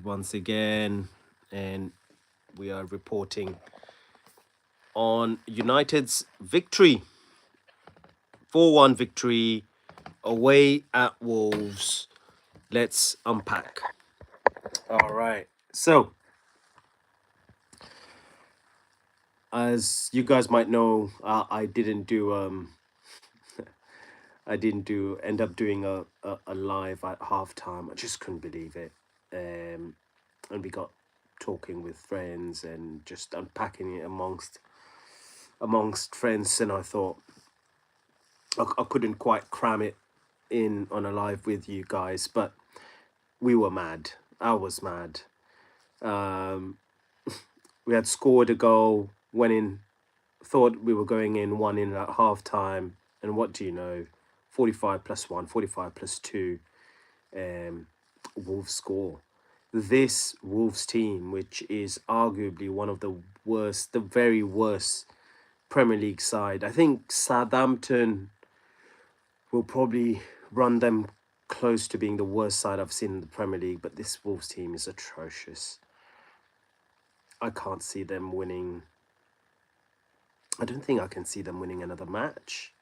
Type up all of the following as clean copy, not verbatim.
once again, and we are reporting on United's victory, 4-1 victory away at Wolves. Let's unpack. All right. So, as you guys might know, I didn't do end up doing a live at halftime. I just couldn't believe it. And we got talking with friends and just unpacking it amongst friends, and I thought I couldn't quite cram it in on a live with you guys, but we were mad. I was mad. Um, we had scored a goal, went in, thought we were going in, one in at half time, and what do you know? 45 plus 1, 45 plus 2, um, Wolves score. This Wolves team, which is arguably one of the worst, the very worst Premier League side. I think Southampton will probably run them close to being the worst side I've seen in the Premier League, but this Wolves team is atrocious. I can't see them winning. I don't think I can see them winning another match.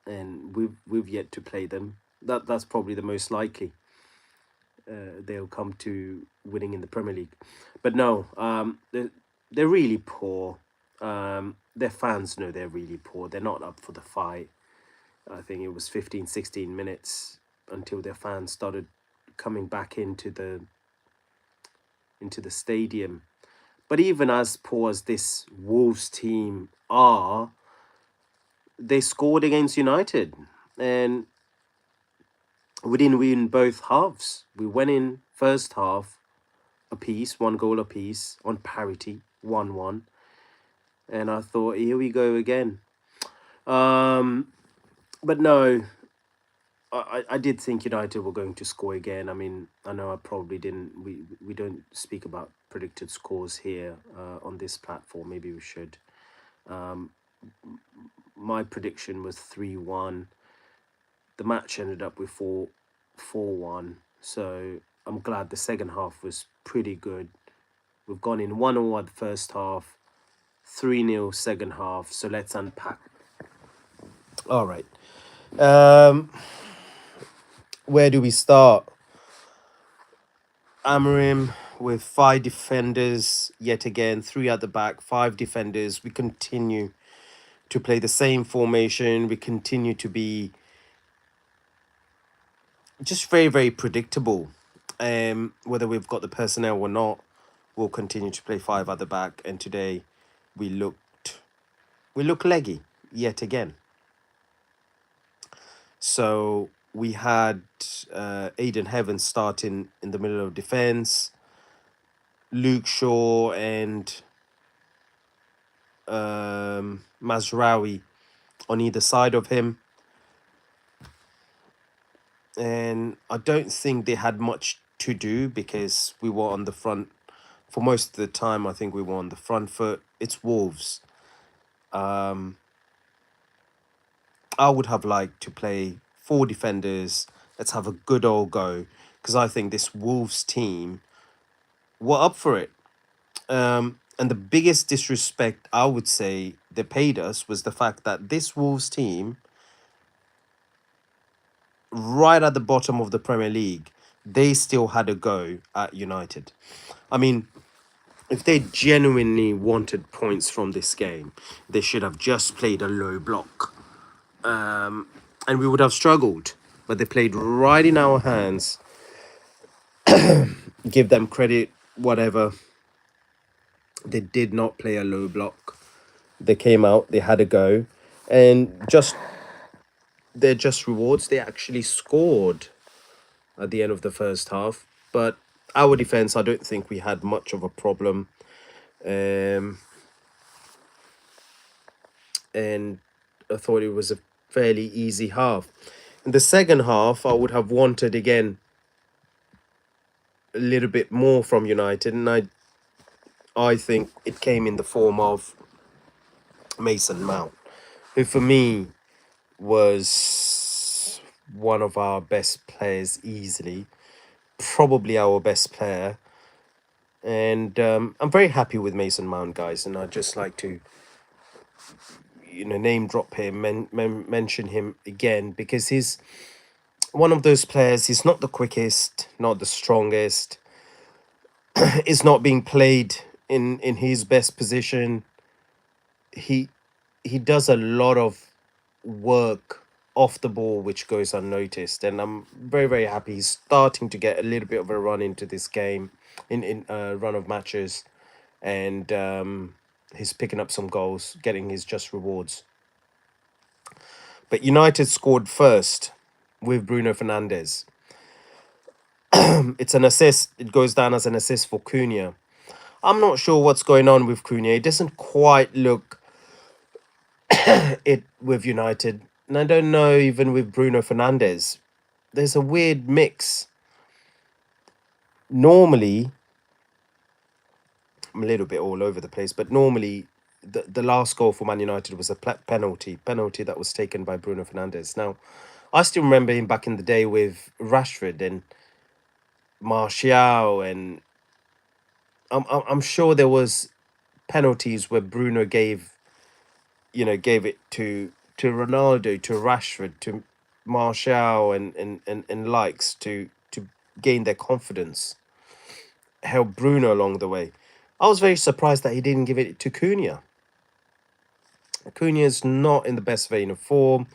And we've yet to play them. That's probably the most likely. They'll come to winning in the Premier League. But no, they're really poor. Their fans know they're really poor. They're not up for the fight. I think it was 15, 16 minutes until their fans started coming back into the stadium. But even as poor as this Wolves team are, they scored against United, and we didn't win both halves. We went in first half apiece, 1 goal apiece on parity, 1-1, and I thought, here we go again. But no, I did think United were going to score again. I mean, I know I probably didn't. We don't speak about predicted scores here on this platform. Maybe we should. My prediction was 3-1. The match ended up with 4-1. So I'm glad the second half was pretty good. We've gone in 1-0 at the first half, 3-0 second half. So let's unpack. All right. Where do we start? Amarim with 5 defenders yet again, 3 at the back, 5 defenders. We continue to play the same formation. We continue to be just very, very predictable. Whether we've got the personnel or not, we'll continue to play 5 at the back. And today we look leggy yet again. So we had Aiden Heaven starting in the middle of defense, Luke Shaw and Mazraoui on either side of him. And I don't think they had much to do because we were on the front. For most of the time, I think we were on the front foot. It's Wolves. I would have liked to play 4 defenders. Let's have a good old go. Because I think this Wolves team were up for it. And the biggest disrespect I would say they paid us was the fact that this Wolves team, right at the bottom of the Premier League, they still had a go at United. I mean, if they genuinely wanted points from this game, they should have just played a low block. And we would have struggled. But they played right in our hands. Give them credit, whatever. They did not play a low block. They came out, they had a go. And their just rewards, they actually scored at the end of the first half. But our defense, I don't think we had much of a problem. And I thought it was a fairly easy half. In the second half, I would have wanted, again, a little bit more from United. And I think it came in the form of Mason Mount, who for me was one of our best players easily. probably our best player. And I'm very happy with Mason Mount, guys. And I'd just like to, name drop him, mention him again, because he's one of those players. He's not the quickest, not the strongest. Is not being played in his best position. He he does a lot of work off the ball which goes unnoticed, and I'm very very happy he's starting to get a little bit of a run into this game, in a run of matches, and he's picking up some goals, getting his just rewards. But United scored first with Bruno Fernandes. It's an assist. It goes down as an assist for Cunha. I'm not sure what's going on with Cunha. It doesn't quite look it with United. And I don't know, even with Bruno Fernandes. There's a weird mix. Normally, I'm a little bit all over the place, but normally the last goal for Man United was a penalty that was taken by Bruno Fernandes. Now, I still remember him back in the day with Rashford and Martial, and I'm sure there was penalties where Bruno gave it to Ronaldo, to Rashford, to Martial, and likes to gain their confidence. Help Bruno along the way. I was very surprised that he didn't give it to Cunha. Cunha is not in the best vein of form.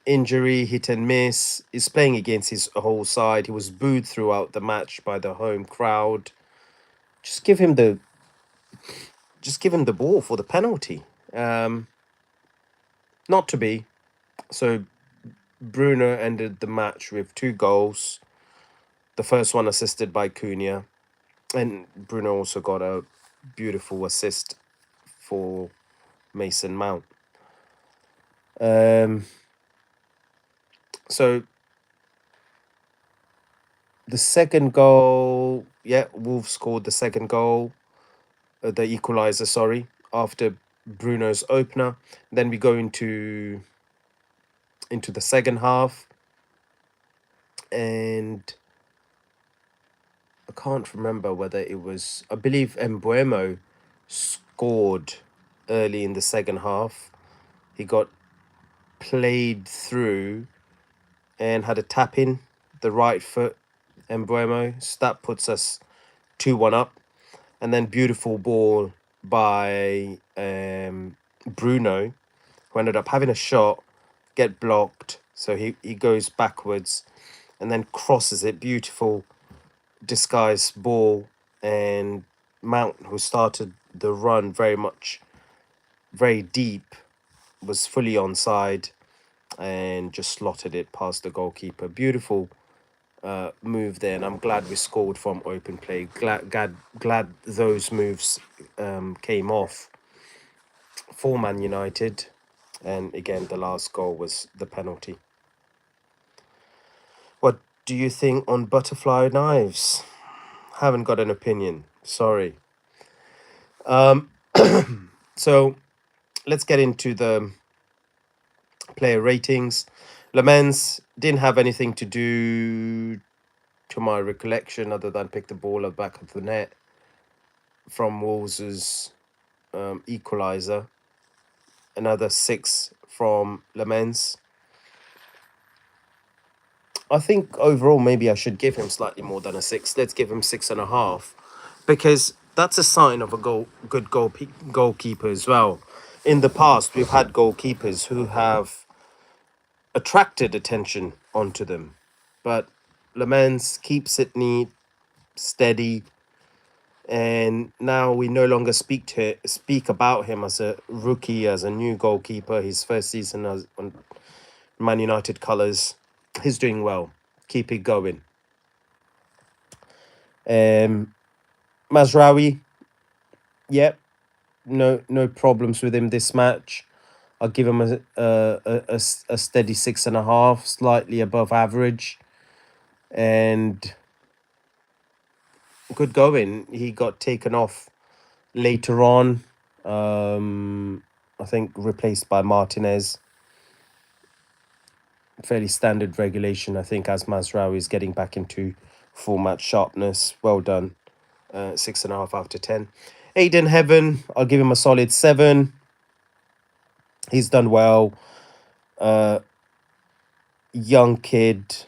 Injury, hit and miss. He's playing against his whole side. He was booed throughout the match by the home crowd. Just give him the ball for the penalty. Not to be. So Bruno ended the match with 2 goals. The first one assisted by Cunha, and Bruno also got a beautiful assist for Mason Mount. So the second goal, yeah, Wolves scored the second goal, the equalizer, sorry, after Bruno's opener. Then we go into the second half, and I can't remember whether it was, I believe Mbuemo scored early in the second half. He got played through and had a tap in the right foot, Mbuemo. So that puts us 2-1 up. And then beautiful ball by Bruno, who ended up having a shot, get blocked. So he goes backwards and then crosses it. Beautiful disguised ball. And Mount, who started the run very deep, was fully onside and just slotted it past the goalkeeper. Beautiful move there, and I'm glad we scored from open play. Glad those moves came off for Man United. And again, the last goal was the penalty. What do you think on butterfly knives? Haven't got an opinion. Sorry. So let's get into the player ratings. Lamens didn't have anything to do, to my recollection, other than pick the ball at the back of the net from Wolves' equaliser. Another 6 from Lamens. I think overall maybe I should give him slightly more than a 6. Let's give him 6.5, because that's a sign of a good goalkeeper as well. In the past, we've had goalkeepers who have attracted attention onto them, but Lamens keeps it neat, steady, and now we no longer speak about him as a rookie, as a new goalkeeper. His first season as on Man United colours. He's doing well. Keep it going. Mazraoui, yep, no problems with him this match. I'll give him a steady 6.5, slightly above average, and good going. He got taken off later on. I think replaced by Martinez. Fairly standard regulation, I think, as Mazraoui is getting back into full match sharpness. Well done. 6.5 out of 10. Aiden Heaven, I'll give him a solid 7. He's done well. Young kid.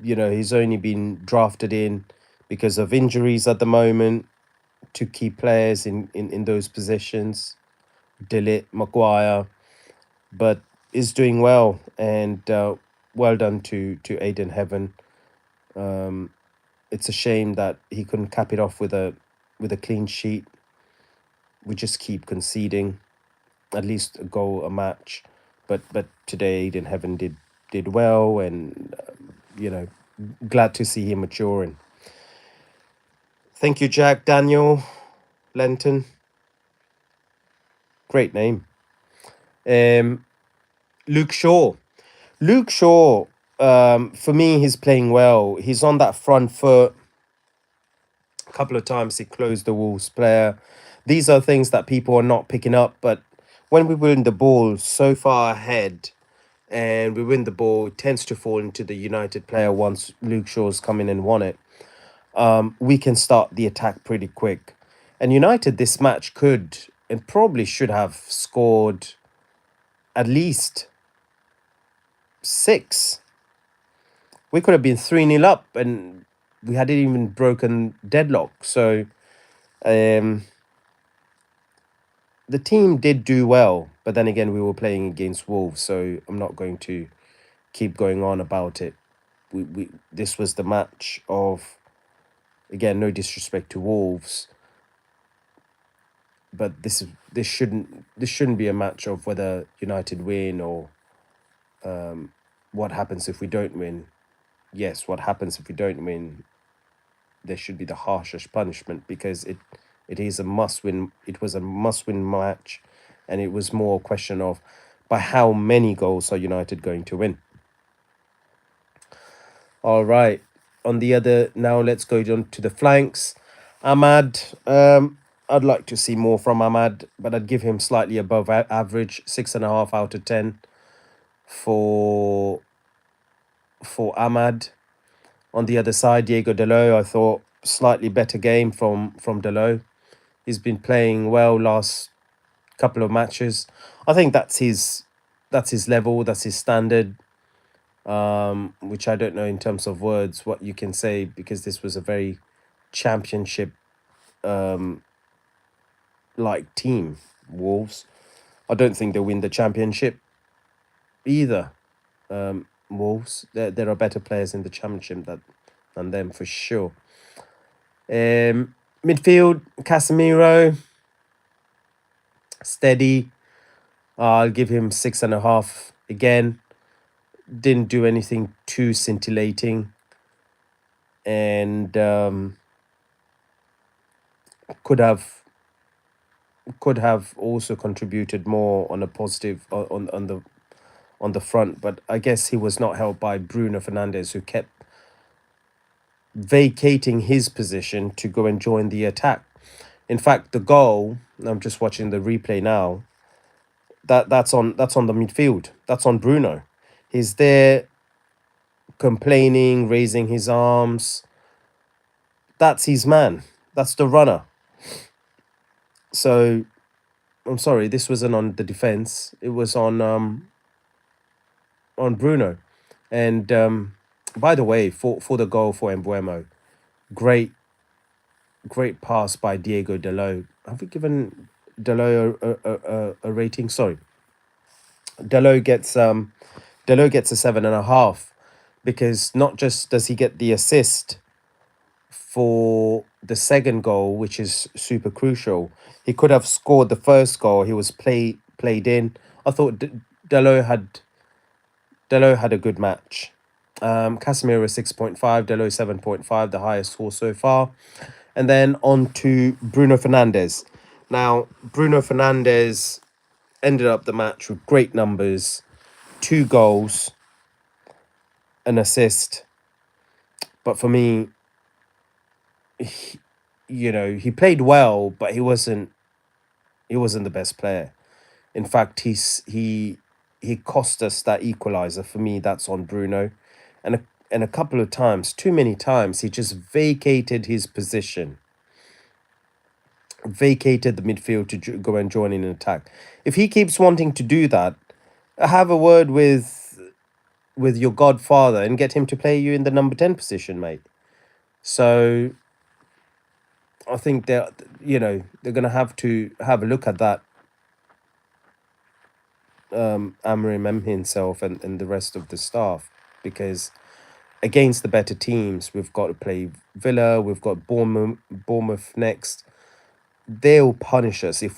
He's only been drafted in because of injuries at the moment to key players in those positions. Dillit, Maguire, but is doing well, and well done to Aiden Heaven. It's a shame that he couldn't cap it off with a clean sheet. We just keep conceding at least a goal a match, but today Aiden Heaven did well, and glad to see him maturing. Thank you, Jack Daniel Lenton. Great name. Um, Luke Shaw. Luke Shaw, for me, he's playing well. He's on that front foot. A couple of times he closed the Wolves player. These are things that people are not picking up. But when we win the ball so far ahead and we win the ball, it tends to fall into the United player once Luke Shaw's come in and won it. We can start the attack pretty quick. And United this match could and probably should have scored at least 6. We could have been 3-0 up and we hadn't even broken deadlock. So the team did do well, but then again, we were playing against Wolves, so I'm not going to keep going on about it. This was the match of, again, no disrespect to Wolves, but this shouldn't be a match of whether United win or what happens if we don't win. Yes, what happens if we don't win? There should be the harshest punishment because it is a must win. It was a must win match, and it was more a question of by how many goals are United going to win. All right. On the other now, let's go on to the flanks. Ahmad, I'd like to see more from Ahmad, but I'd give him slightly above average, 6.5 out of 10 for Ahmad. On the other side, Diego Dalot, I thought slightly better game from Dalot. He's been playing well last couple of matches. I think that's his level, that's his standard. Which I don't know in terms of words what you can say because this was a very championship like team, Wolves. I don't think they'll win the championship either. Wolves. There are better players in the championship than them for sure. Midfield, Casemiro, steady. I'll give him 6.5 again. Didn't do anything too scintillating, and could have also contributed more on a positive on the front. But I guess he was not helped by Bruno Fernandes, who kept vacating his position to go and join the attack. In fact, the goal, I'm just watching the replay now, that's on the midfield. That's on Bruno. He's there complaining, raising his arms. That's his man. That's the runner. So I'm sorry, this wasn't on the defense. It was on Bruno. And by the way, for the goal for Embuemo, great pass by Diego Dalot. Have we given Dalot a rating? Sorry, Dalot gets a 7.5 because not just does he get the assist for the second goal, which is super crucial. He could have scored the first goal. He was played in. I thought Dalot had a good match. Casemiro 6.5, Dalot 7.5, the highest score so far. And then on to Bruno Fernandes. Now, Bruno Fernandes ended up the match with great numbers, 2 goals, an assist. But for me, he played well, but he wasn't the best player. In fact, he cost us that equalizer. For me, that's on Bruno. and a couple of times, too many times, he just vacated his position, vacated the midfield to go and join in an attack. If he keeps wanting to do that, have a word with your godfather and get him to play you in the number 10 position, mate. So I think they're gonna have to have a look at that. Amrim himself and the rest of the staff, because against the better teams, we've got to play Villa, we've got Bournemouth next. They'll punish us if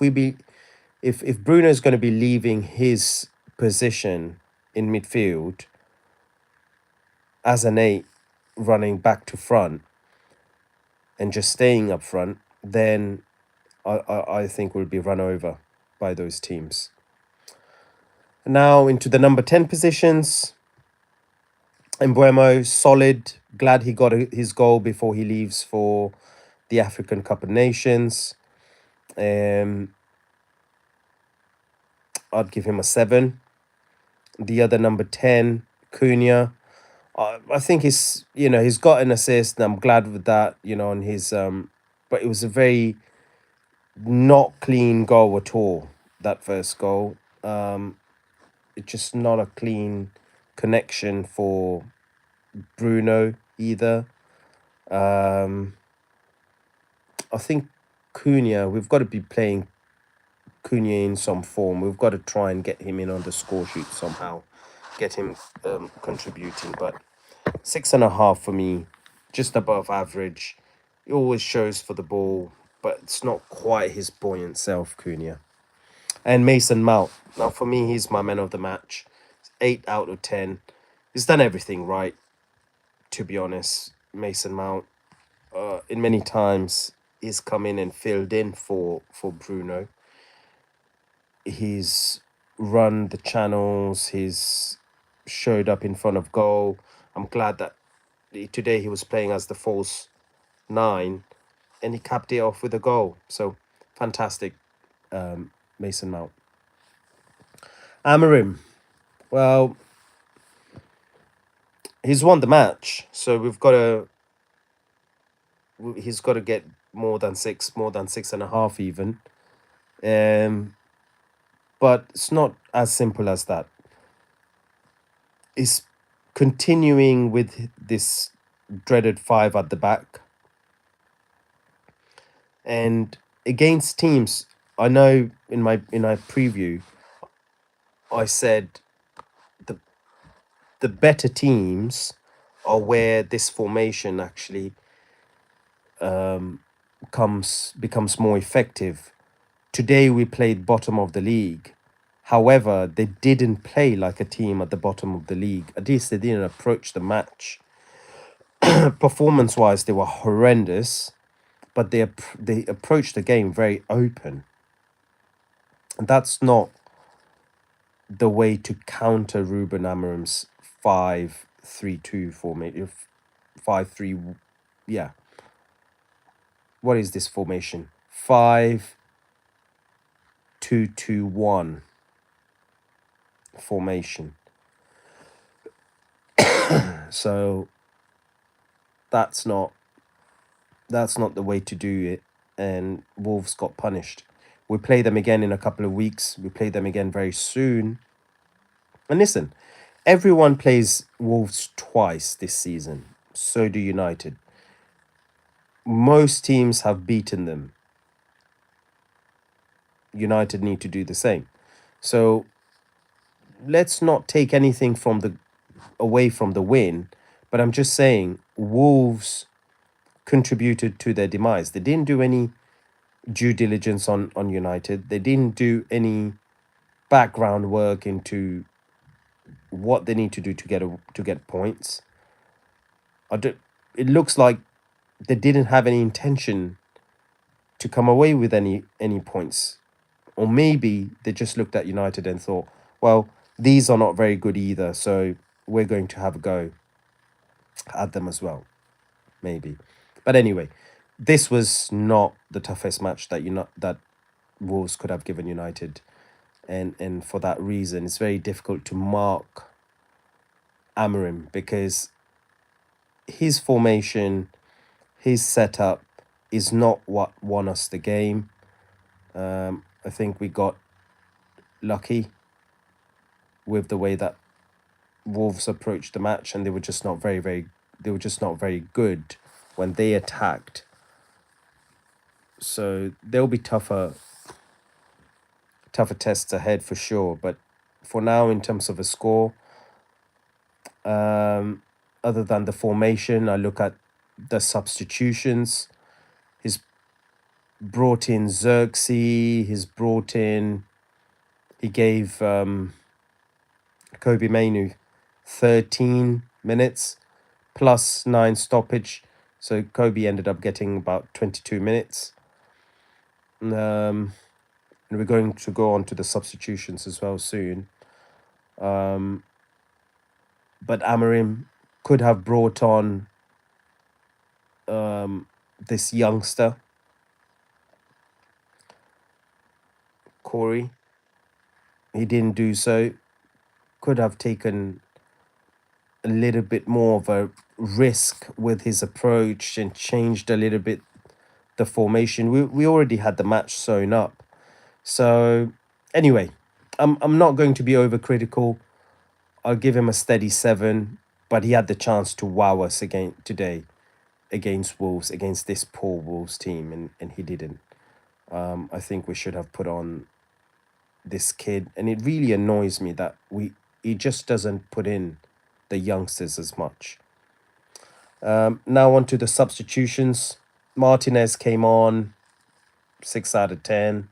Bruno's going to be leaving his position in midfield as an 8, running back to front and just staying up front, then I think we'll be run over by those teams. Now into the number 10 positions. Mbeumo, solid. Glad he got his goal before he leaves for the African Cup of Nations. I'd give him a 7. The other number 10, Cunha. I think he's got an assist, and I'm glad with that, on his but it was a very not clean goal at all, that first goal. It's just not a clean connection for Bruno either. I think Cunha, we've got to be playing Cunha in some form. We've got to try and get him in on the score sheet somehow, get him contributing. But 6.5 for me, just above average. He always shows for the ball, but it's not quite his buoyant self, Cunha. And Mason Mount. Now, for me, he's my man of the match. 8 out of 10. He's done everything right, to be honest. Mason Mount, in many times, he's come in and filled in for Bruno. He's run the channels. He's showed up in front of goal. I'm glad that today he was playing as the false 9, and he capped it off with a goal. So fantastic, Mason Mount. Amarim, well, he's won the match, so he's got to get more than 6.5 even. But it's not as simple as that. It's continuing with this dreaded 5 at the back. And against teams, I know in my preview, I said the better teams are where this formation actually becomes more effective. Today we played bottom of the league. However, they didn't play like a team at the bottom of the league. At least they didn't approach the match. Performance-wise, they were horrendous, but they approached the game very open. And that's not the way to counter Ruben Amorim's 5-3-2 formation. 5-3, yeah. What is this formation? 5-2-2-1 formation. So that's not the way to do it, and Wolves got punished. We play them again in a couple of weeks. We play them again very soon. And listen, everyone plays Wolves twice this season. So do United. Most teams have beaten them. United need to do the same. So let's not take anything away from the win, but I'm just saying Wolves contributed to their demise. They didn't do any due diligence on United. They didn't do any background work into what they need to do to get points. It looks like they didn't have any intention to come away with any points. Or maybe they just looked at United and thought, well, these are not very good either, so we're going to have a go at them as well. Maybe. But anyway, this was not the toughest match that Wolves could have given United. And for that reason, it's very difficult to mark Amorim, because his formation, his setup is not what won us the game. I think we got lucky with the way that Wolves approached the match, and they were just not very good when they attacked. So there'll be tougher tests ahead for sure. But for now, in terms of a score, other than the formation, I look at the substitutions. He's brought in Xerxes. He gave Kobe Mainu 13 minutes plus 9 stoppage. So Kobe ended up getting about 22 minutes. And we're going to go on to the substitutions as well soon. But Amarim could have brought on this youngster, Corey. He didn't do so. Could have taken a little bit more of a risk with his approach and changed a little bit the formation. We already had the match sewn up. So anyway, I'm not going to be overcritical. I'll give him a steady 7, but he had the chance to wow us again today against Wolves, against this poor Wolves team, and he didn't. I think we should have put on this kid, and it really annoys me that he just doesn't put in the youngsters as much. Now on to the substitutions. Martinez came on, 6 out of 10.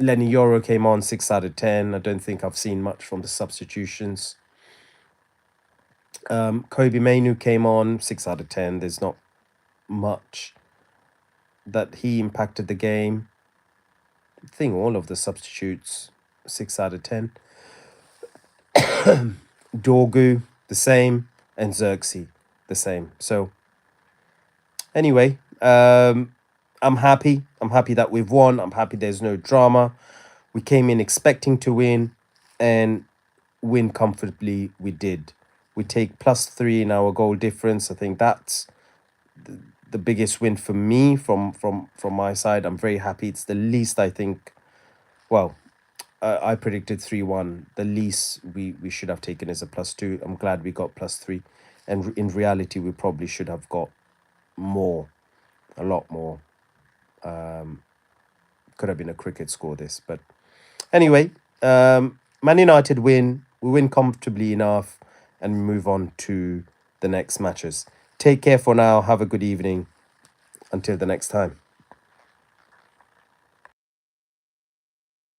Lenny Yoro came on, 6 out of 10. I don't think I've seen much from the substitutions. Kobe Mainu came on, 6 out of 10. There's not much that he impacted the game. I think all of the substitutes, 6 out of 10. Dorgu, the same, and Xerxes, the same. So anyway, I'm happy. I'm happy that we've won. I'm happy there's no drama. We came in expecting to win, and win comfortably we did. We take +3 in our goal difference. I think that's the biggest win for me from my side. I'm very happy. It's the least, I think. Well, I predicted 3-1. The least we should have taken is a +2. I'm glad we got +3, and in reality we probably should have got more, a lot more. Could have been a cricket score this, but anyway, Man United win. We win comfortably enough, and move on to the next matches. Take care for now. Have a good evening. Until the next time.